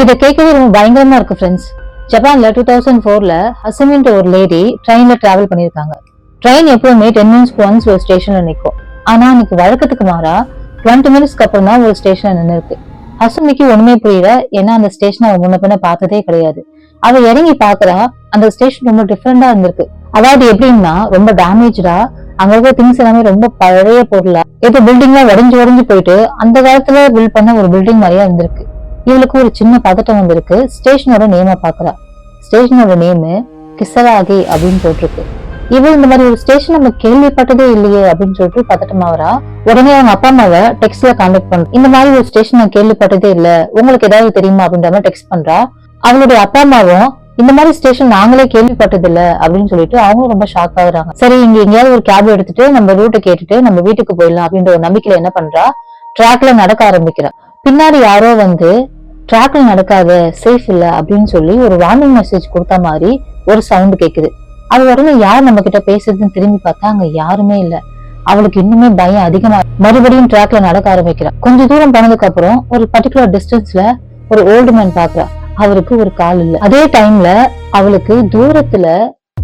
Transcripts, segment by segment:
இதை கேட்கவே ரொம்ப பயங்கரமா இருக்கு ஃப்ரெண்ட்ஸ். ஜப்பான்ல 2004ல ஹசுமின்ற ஒரு லேடி ட்ரெயின்ல டிராவல் பண்ணிருக்காங்க. ட்ரெயின் எப்பவுமே 10 மினிட்ஸ்க்கு ஒன்ஸ் ஒரு ஸ்டேஷன்ல நிற்கும். ஆனா இன்னைக்கு வழக்கத்துக்கு மாறா 20 மினிட்ஸ்க்கு அப்புறம் தான் ஒரு ஸ்டேஷன்ல நின்று இருக்கு. ஹசுமிக்கு ஒண்ணுமே புரியல. ஏன்னா அந்த ஸ்டேஷன் அவ முன்ன பின்ன பார்த்ததே கிடையாது. அவ இறங்கி பாக்குறா, அந்த ஸ்டேஷன் ரொம்ப டிஃப்ரெண்டா இருந்திருக்கு. அதாவது எப்படின்னா ரொம்ப டேமேஜா, அங்க இருக்க திங்ஸ் எல்லாமே ரொம்ப பழைய பொருளா, ஏதோ பில்டிங்ல உடஞ்சு போயிட்டு அந்த காலத்துல பில்ட் பண்ண ஒரு பில்டிங் மாதிரியா இருந்திருக்கு. இவளுக்கு ஒரு சின்ன பதட்டம் வந்திருக்கு. ஸ்டேஷனோட நேம பாக்குறா. ஸ்டேஷனோட நேமு கிசராகி அப்படின்னு போட்டிருக்கு. இவள் இந்த மாதிரி ஒரு ஸ்டேஷன் நம்ம கேள்விப்பட்டதே இல்லையே அப்படின்னு சொல்லிட்டு பதட்டமாவரா. உடனே அவங்க அப்பா அம்மாவை டெக்ஸ்ட்ல கான்டாக்ட் பண்ற. இந்த மாதிரி ஒரு ஸ்டேஷன் நான் கேள்விப்பட்டதே இல்ல, உங்களுக்கு ஏதாவது தெரியுமா அப்படின்ற மாதிரி டெக்ஸ்ட் பண்றா. அவளுடைய அப்பா அம்மாவும் இந்த மாதிரி ஸ்டேஷன் நாங்களே கேள்விப்பட்டது இல்ல அப்படின்னு சொல்லிட்டு அவங்களும் ரொம்ப ஷாக் ஆகுறாங்க. சரி, இங்க எங்கேயாவது ஒரு கேப் எடுத்துட்டு நம்ம ரூட்டை கேட்டுட்டு நம்ம வீட்டுக்கு போயிடலாம் அப்படின்ற ஒரு நம்பிக்கையில என்ன பண்றா, ட்ராக்ல நடக்க ஆரம்பிக்கிறா. பின்னாடி யாரோ வந்து ட்ராக்ல நடக்காத, சேஃப் இல்ல அப்படின்னு சொல்லி ஒரு வார்னிங் மெசேஜ் கொடுத்த மாதிரி ஒரு சவுண்ட் கேக்குது. அது உடனே யார் நம்ம கிட்ட பேசுறதுன்னு திரும்பி பார்த்தா அங்க யாருமே இல்ல. அவளுக்கு இன்னுமே பயம் அதிகமா. மறுபடியும் ட்ராக்ல நடக்க ஆரம்பிக்கிறா. கொஞ்ச தூரம் போனதுக்கு அப்புறம் ஒரு பர்டிகுலர் டிஸ்டன்ஸ்ல ஒரு ஓல்டு மேன் பாக்குறா. அவருக்கு ஒரு கால் இல்ல. அதே டைம்ல அவளுக்கு தூரத்துல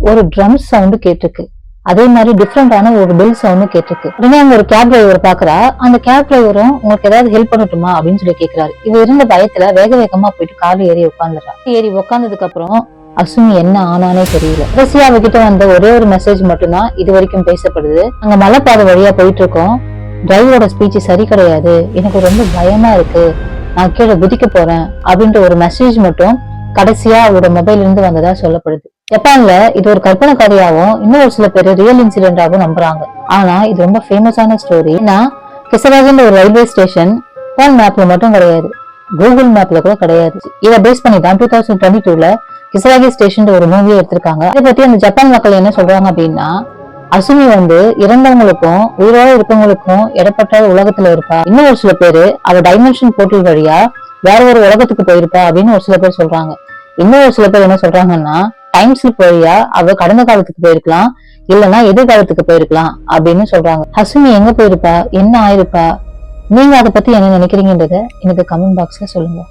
ஒரு ட்ரம் சவுண்ட் கேட்டிருக்கு. அதே மாதிரி டிஃப்ரெண்டான ஒரு பெல் சவுண்ட் கேட்டிருக்கு. உடனே அங்க ஒரு கேப் டிரைவர் பாக்குறா. அந்த கேப் டிரைவரும் உங்களுக்கு ஏதாவது ஹெல்ப் பண்ணட்டுமா அப்படின்னு சொல்லி கேக்குறாரு. இவ இருந்த பயத்துல வேக வேகமா போயிட்டு கார்ல ஏறி உட்காந்துறா. ஏறி உட்கார்ந்ததுக்கு அப்புறம் அசுமி என்ன ஆனானே தெரியல. கடைசியா அவகிட்ட வந்த ஒரே ஒரு மெசேஜ் மட்டும்தான் இது வரைக்கும் பேசப்படுது. அங்க மலைப்பாதை வழியா போயிட்டு இருக்கோம். டிரைவரோட ஸ்பீச் சரி கிடையாது, எனக்கு ரொம்ப பயமா இருக்கு, நான் கீழே குதிக்க போறேன் அப்படின்ற ஒரு மெசேஜ் மட்டும் கடைசியா அவரோட மொபைல் இருந்து வந்ததா சொல்லப்படுது. ஜப்பான்ல இது ஒரு கற்பனை கதையாவும் இன்னும் ஒரு சில பேர் ரியல் இன்சிடென்டாவும் நம்புறாங்க. ஆனா இது ரொம்ப ஃபேமஸான ஸ்டோரி. ஏன்னா கிசராகின்ற ஒரு ரயில்வே ஸ்டேஷன் போன் மேப்ல மட்டும் கிடையாது, கூகுள் மேப்ல கூட கிடையாது. இதை பேஸ் பண்ணி தான் 2022ல கிசராகி ஸ்டேஷன் ஒரு மூவியை எடுத்திருக்காங்க. இதை பத்தி அந்த ஜப்பான் மக்கள் என்ன சொல்றாங்க அப்படின்னா, அசுமி வந்து இறந்தவங்களுக்கும் உயிரோட இருக்கவங்களுக்கும் இடப்பட்ட உலகத்துல இருப்பா. இன்னும் ஒரு சில பேரு அவ டைமென்ஷன் போர்ட்டல் வழியா வேற ஒரு உலகத்துக்கு போயிருப்பா அப்படின்னு ஒரு சில பேர் சொல்றாங்க. இன்னும் ஒரு சில பேர் என்ன சொல்றாங்கன்னா, டைம் ஸ்லிப் வழியா அவ கடந்த காலத்துக்கு போயிருக்கலாம், இல்லைன்னா எதிர்காலத்துக்கு போயிருக்கலாம் அப்படின்னு சொல்றாங்க. ஹசுமி எங்க போயிருப்பா, என்ன ஆயிருப்பா, நீங்க அதை பத்தி என்ன நினைக்கிறீங்கன்றத எனக்கு கமெண்ட் பாக்ஸ்ல சொல்லுங்க.